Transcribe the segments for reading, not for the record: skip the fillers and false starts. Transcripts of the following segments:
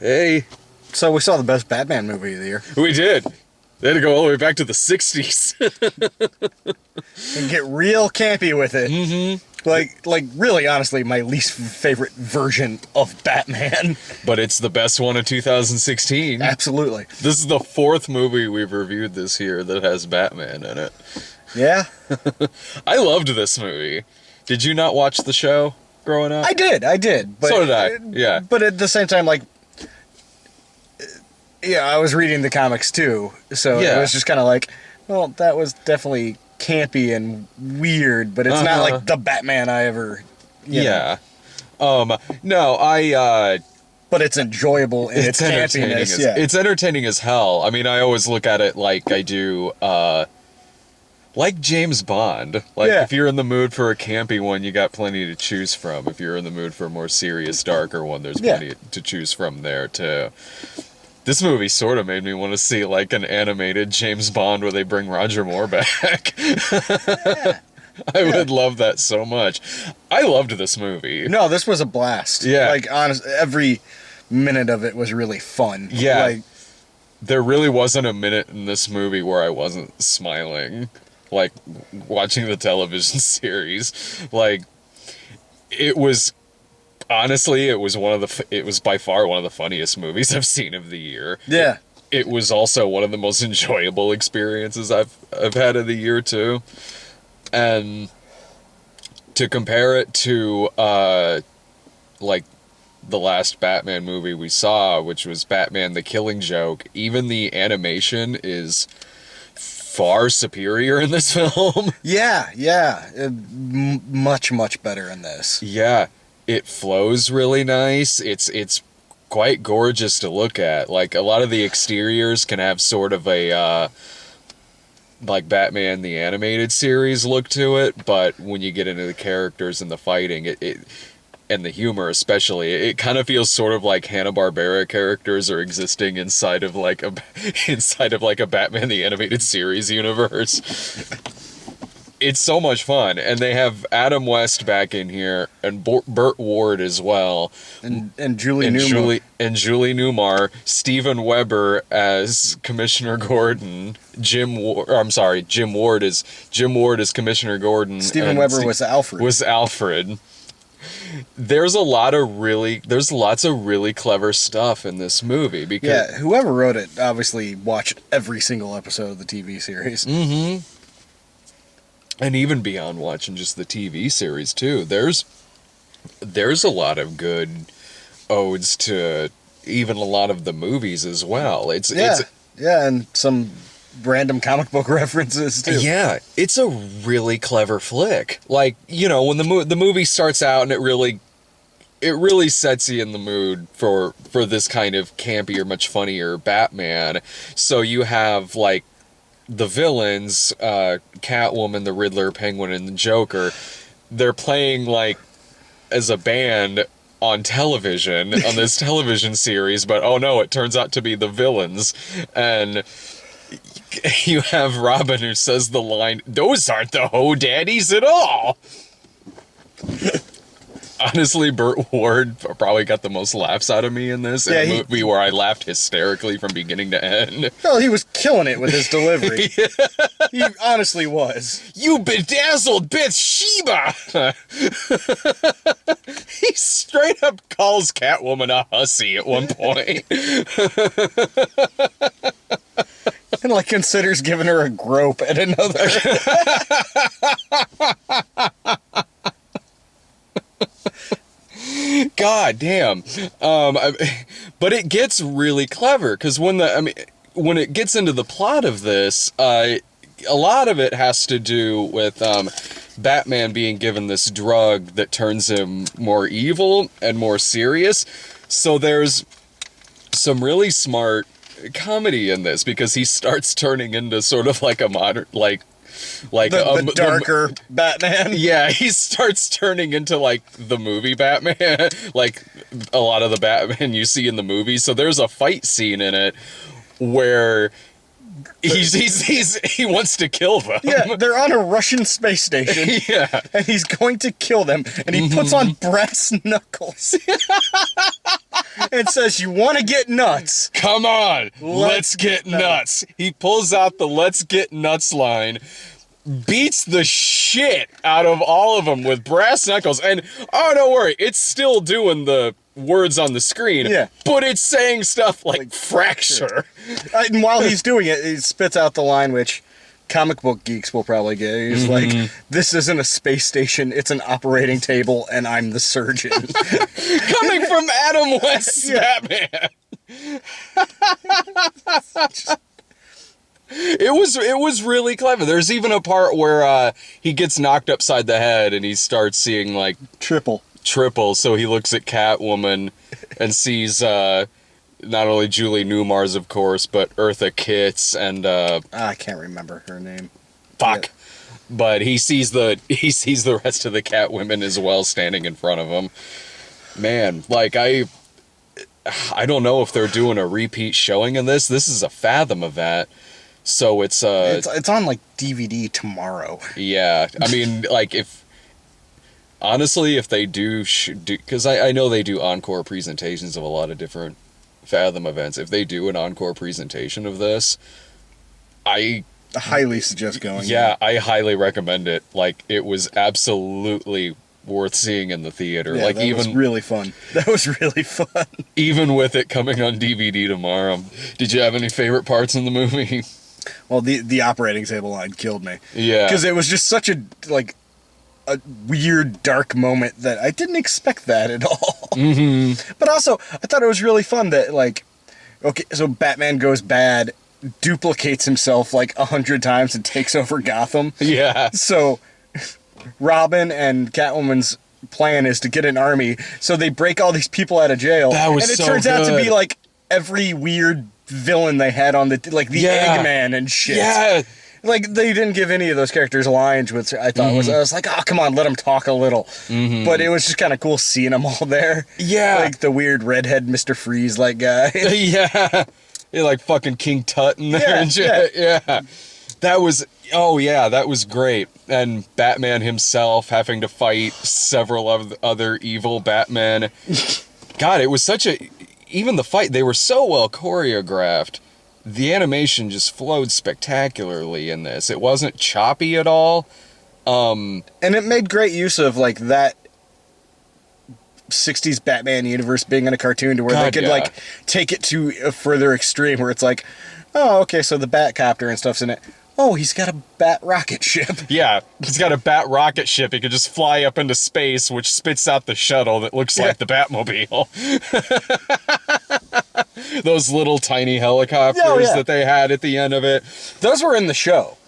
Hey. So we saw the best Batman movie of the year. We did. They had to go all the way back to the 60s. And get real campy with it. Mm-hmm. Like really, honestly, my least favorite version of Batman. But it's the best one of 2016. Absolutely. This is the fourth movie we've reviewed this year that has Batman in it. Yeah? I loved this movie. Did you not watch the show growing up? I did. But, so did I, yeah. But at the same time, like, yeah, I was reading the comics too, so it was just kind of like, well, that was definitely campy and weird, but it's not like the Batman I ever, you know. No, But it's enjoyable in its campiness. It's entertaining as hell. I mean, I always look at it like I do, like James Bond. Like, if you're in the mood for a campy one, you got plenty to choose from. If you're in the mood for a more serious, darker one, there's plenty to choose from there, too. This movie sort of made me want to see, like, an animated James Bond where they bring Roger Moore back. I would love that so much. I loved this movie. No, this was a blast. Yeah. Like, honestly, every minute of it was really fun. Yeah. Like, there really wasn't a minute in this movie where I wasn't smiling. Like, watching the television series. Like, it was... Honestly, it was by far one of the funniest movies I've seen of the year. Yeah. It was also one of the most enjoyable experiences I've had of the year too. And to compare it to like the last Batman movie we saw, which was Batman the Killing Joke, even the animation is far superior in this film. Yeah. Much better in this. Yeah. It flows really nice. It's quite gorgeous to look at. Like, a lot of the exteriors can have sort of a, like Batman the Animated Series look to it, but when you get into the characters and the fighting, it and the humor especially, it kind of feels sort of like Hanna-Barbera characters are existing inside of like a Batman the Animated Series universe. It's so much fun, and they have Adam West back in here, and Burt Ward as well, and Julie Newmar, Julie Newmar, Steven Weber as Commissioner Gordon, Jim Ward is Commissioner Gordon. Steven Weber was Alfred. There's lots of really clever stuff in this movie because whoever wrote it obviously watched every single episode of the TV series. Mm-hmm. And even beyond watching just the TV series, too, there's a lot of good odes to even a lot of the movies as well. And some random comic book references, too. Yeah, it's a really clever flick. Like, you know, when the movie starts out and it really sets you in the mood for this kind of campier, much funnier Batman. So you have, like, the villains, Catwoman, the Riddler, Penguin, and the Joker, they're playing, like, as a band on television, on this television series, but oh no, it turns out to be the villains. And you have Robin who says the line, "Those aren't the Ho Daddies at all." Honestly, Burt Ward probably got the most laughs out of me in this. In a movie where I laughed hysterically from beginning to end. Well, he was killing it with his delivery. He honestly was. "You bedazzled Bathsheba!" He straight up calls Catwoman a hussy at one point. And, like, considers giving her a grope at another. God damn. But it gets really clever, because when it gets into the plot of this, a lot of it has to do with Batman being given this drug that turns him more evil and more serious. So there's some really smart comedy in this, because he starts turning into sort of like a modern, like the darker Batman. Yeah, he starts turning into, like, the movie Batman, like a lot of the Batman you see in the movies. So there's a fight scene in it where he wants to kill them. Yeah, they're on a Russian space station. Yeah. And he's going to kill them, and he puts on brass knuckles. and says, "You want to get nuts? Come on, let's get nuts." He pulls out the "let's get nuts" line, beats the shit out of all of them with brass knuckles, and oh, don't worry, it's still doing the words on the screen, but it's saying stuff like fracture. And while he's doing it, he spits out the line which comic book geeks will probably get. He's like, "This isn't a space station, it's an operating table, and I'm the surgeon." Coming from Adam West's Batman. It was really clever. There's even a part where he gets knocked upside the head and he starts seeing like triple. So he looks at Catwoman and sees not only Julie Newmars, of course, but Eartha Kitt's and I can't remember her name. Fuck. Yeah. But he sees the rest of the Catwomen as well standing in front of him. Man, like I don't know if they're doing a repeat showing of this. This is a Fathom event. So it's on like DVD tomorrow. Yeah. I mean, like if they do because I know they do encore presentations of a lot of different Fathom events. If they do an encore presentation of this, I highly suggest going. Yeah, I highly recommend it. Like, it was absolutely worth seeing in the theater. Yeah, like, that was really fun. That was really fun. Even with it coming on DVD tomorrow. Did you have any favorite parts in the movie? Well, the operating table line killed me. Yeah. Because it was just such a weird, dark moment that I didn't expect that at all. Mm-hmm. But also, I thought it was really fun that, like, okay, so Batman goes bad, duplicates himself like 100 times and takes over Gotham. Yeah. So Robin and Catwoman's plan is to get an army, so they break all these people out of jail. That was and it so turns good. out to be like every weird villain they had on the Eggman and shit. Yeah. Like, they didn't give any of those characters lines, which I thought I was like, oh, come on, let them talk a little. Mm-hmm. But it was just kind of cool seeing them all there. Yeah. Like the weird redhead Mr. Freeze-like guy. Yeah. Yeah, like fucking King Tut in there and shit. Yeah. That was great. And Batman himself having to fight several of the other evil Batmen. God, it was even the fight, they were so well choreographed. The animation just flowed spectacularly in this. It wasn't choppy at all. And it made great use of, like, that 60s Batman universe being in a cartoon to where they could, like, take it to a further extreme where it's like, oh, okay, so the Batcopter and stuff's in it. Oh, he's got a bat rocket ship. Yeah, he's got a bat rocket ship. He could just fly up into space, which spits out the shuttle that looks like the Batmobile. Those little tiny helicopters that they had at the end of it. Those were in the show.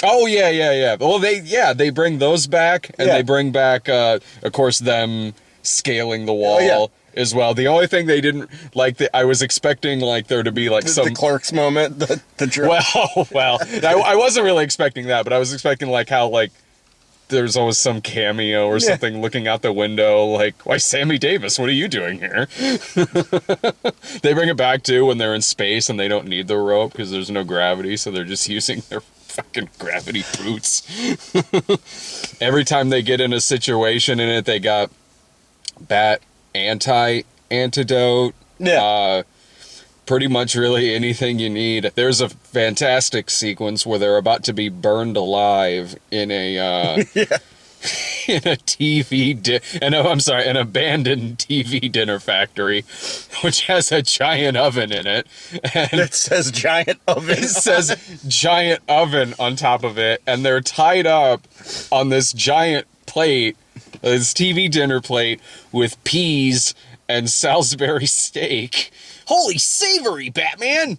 Oh, yeah. Well, they bring those back, and they bring back, of course, them scaling the wall as well. The only thing they didn't, like, I was expecting, like, there to be, like, the Clerks moment, the drop. Well, I wasn't really expecting that, but I was expecting, like, how, like, there's always some cameo or something looking out the window, like, why, Sammy Davis, what are you doing here? They bring it back, too, when they're in space and they don't need the rope because there's no gravity, so they're just using their fucking gravity boots. Every time they get in a situation in it, they got bat antidote. Yeah. Pretty much really anything you need. There's a fantastic sequence where they're about to be burned alive in a in a an abandoned TV dinner factory, which has a giant oven in it. And it says giant oven. It says giant oven on top of it, and they're tied up on this giant plate, this TV dinner plate with peas and Salisbury steak. Holy savory, Batman!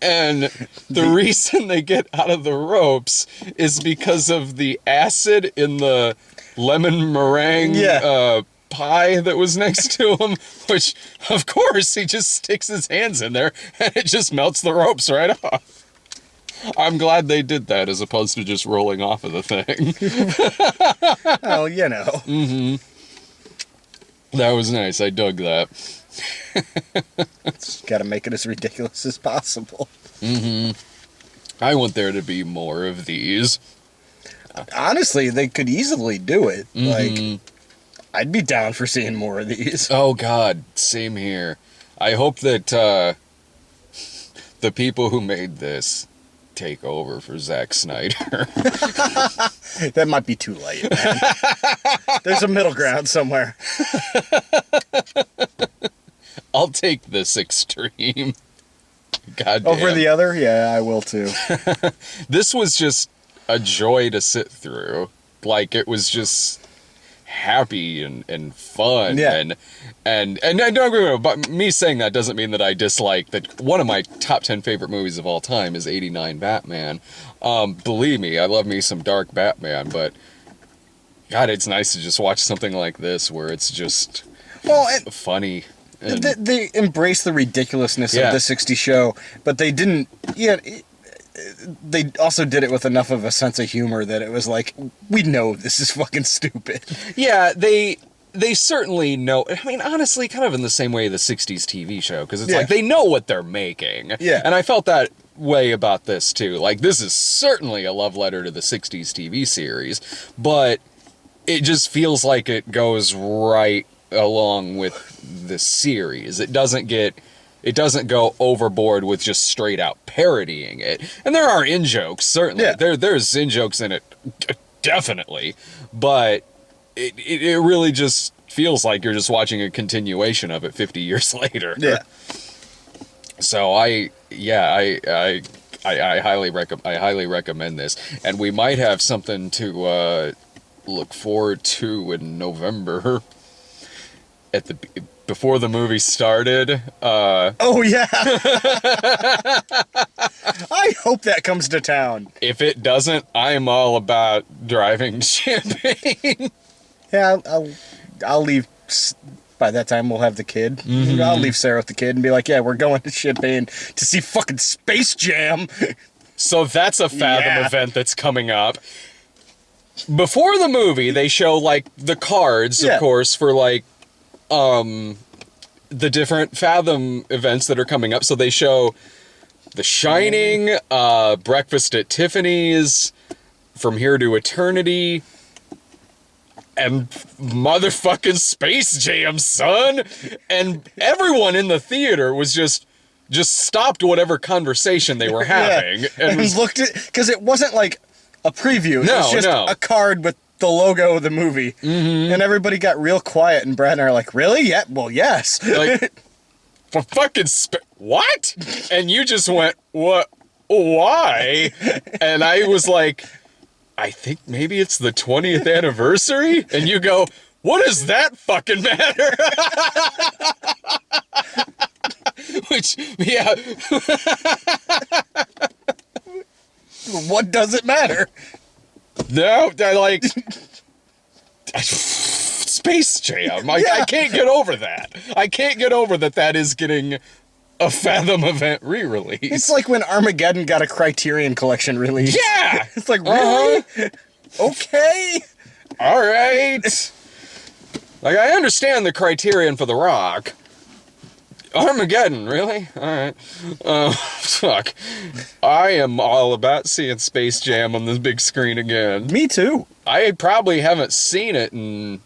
And the reason they get out of the ropes is because of the acid in the lemon meringue pie that was next to him, which, of course, he just sticks his hands in there and it just melts the ropes right off. I'm glad they did that as opposed to just rolling off of the thing. Oh, you know. Mm-hmm. That was nice. I dug that. Just gotta make it as ridiculous as possible. Mm-hmm. I want there to be more of these. Honestly, they could easily do it. Mm-hmm. Like, I'd be down for seeing more of these. Oh God, same here. I hope that the people who made this take over for Zack Snyder. That might be too late, man. There's a middle ground somewhere. I'll take this extreme. God Over damn. the other? Yeah, I will too. This was just a joy to sit through. Like, it was just happy and fun. Yeah. And don't get me wrong, but me saying that doesn't mean that I dislike that. One of my top 10 favorite movies of all time is 89 Batman. Believe me, I love me some dark Batman, but God, it's nice to just watch something like this where it's just funny. And They embrace the ridiculousness of the 60s show, but they didn't. Yeah, they also did it with enough of a sense of humor that it was like, we know this is fucking stupid. Yeah, they certainly know. I mean, honestly, kind of in the same way the 60s TV show, because it's like they know what they're making. Yeah. And I felt that way about this too. Like, this is certainly a love letter to the 60s TV series, but it just feels like it goes right along with the series. It doesn't go overboard with just straight out parodying it. And there are in-jokes, certainly. Yeah. There's in-jokes in it, definitely. But it really just feels like you're just watching a continuation of it 50 years later. Yeah. So I highly recommend this. And we might have something to look forward to in November. Before the movie started. Oh, yeah. I hope that comes to town. If it doesn't, I'm all about driving champagne. Yeah, I'll leave. By that time, we'll have the kid. Mm-hmm. I'll leave Sarah with the kid and be like, yeah, we're going to Champagne to see fucking Space Jam. So that's a Fathom event that's coming up. Before the movie, they show, like, the cards, of course, for, like, the different Fathom events that are coming up. So they show The Shining, Breakfast at Tiffany's, From Here to Eternity, and motherfucking Space Jam, son. And everyone in the theater was just stopped whatever conversation they were having and looked at, because it wasn't like a preview. It was just a card with the logo of the movie. Mm-hmm. And everybody got real quiet, and Brad and I are like, really? Yeah, well, yes. Like, for fucking what? And you just went, what? Why? And I was like, I think maybe it's the 20th anniversary? And you go, what does that fucking matter? Which, yeah. What does it matter? No, I like Space Jam. I can't get over that. I can't get over that is getting a Fathom event re-release. It's like when Armageddon got a Criterion Collection release. Yeah! It's like, really? Okay. All right. Like, I understand the Criterion for The Rock. Armageddon, really? Alright. Fuck. I am all about seeing Space Jam on this big screen again. Me too. I probably haven't seen it in,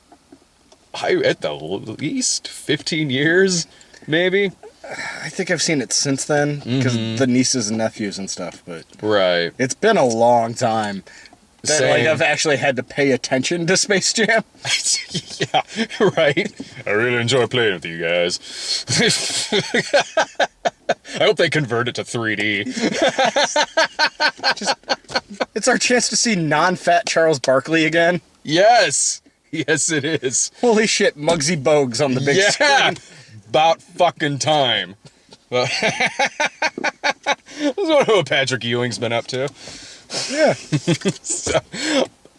at the least 15 years, maybe. I think I've seen it since then, because the nieces and nephews and stuff, but... Right. It's been a long time. That, Same. like, I've actually had to pay attention to Space Jam. Yeah, right. I really enjoy playing with you guys. I hope they convert it to 3D. It's our chance to see non-fat Charles Barkley again. Yes. Yes, it is. Holy shit, Muggsy Bogues on the big screen. About fucking time. That's what Patrick Ewing's been up to. Yeah. So,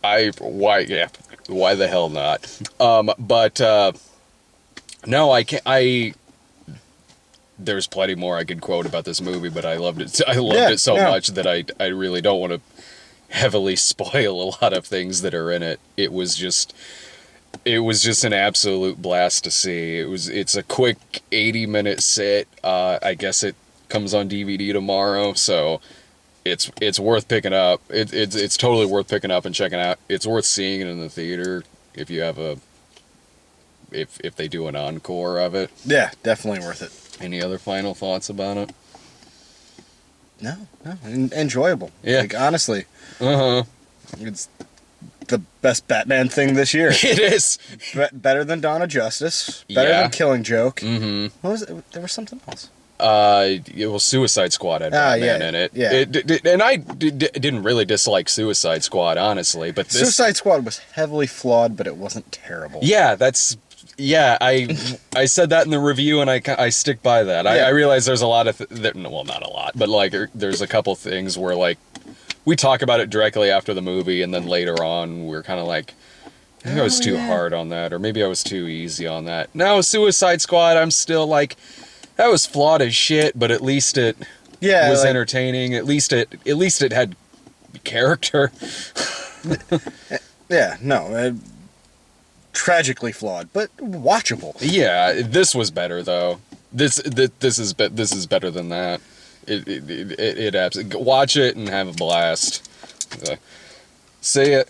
why the hell not? But no, I can't. There's plenty more I could quote about this movie, but I loved it. I loved it so much that I really don't want to heavily spoil a lot of things that are in it. It was just an absolute blast to see. It's a quick 80-minute sit. I guess it comes on DVD tomorrow, so it's worth picking up. It's totally worth picking up and checking out. It's worth seeing it in the theater if you have a if they do an encore of it. Yeah, definitely worth it. Any other final thoughts about it? No. Enjoyable. Yeah. Like, honestly. Uh-huh. It's the best Batman thing this year. It is. Better than Dawn of Justice. Better than Killing Joke. Mm-hmm. What was it? There was something else. It was Suicide Squad had Batman in it. Yeah. And I didn't really dislike Suicide Squad, honestly, but this... Suicide Squad was heavily flawed, but it wasn't terrible. Yeah, that's... Yeah, I said that in the review, and I stick by that. I realize there's a lot of... well, not a lot, but, like, there's a couple things where, like, we talk about it directly after the movie, and then later on, we're kind of like, maybe I was too hard on that, or maybe I was too easy on that. Now, Suicide Squad, I'm still like, that was flawed as shit, but at least it was like, entertaining. At least it had character. Tragically flawed, but watchable. Yeah, this was better though. This is better than that. It absolutely, watch it and have a blast. See it.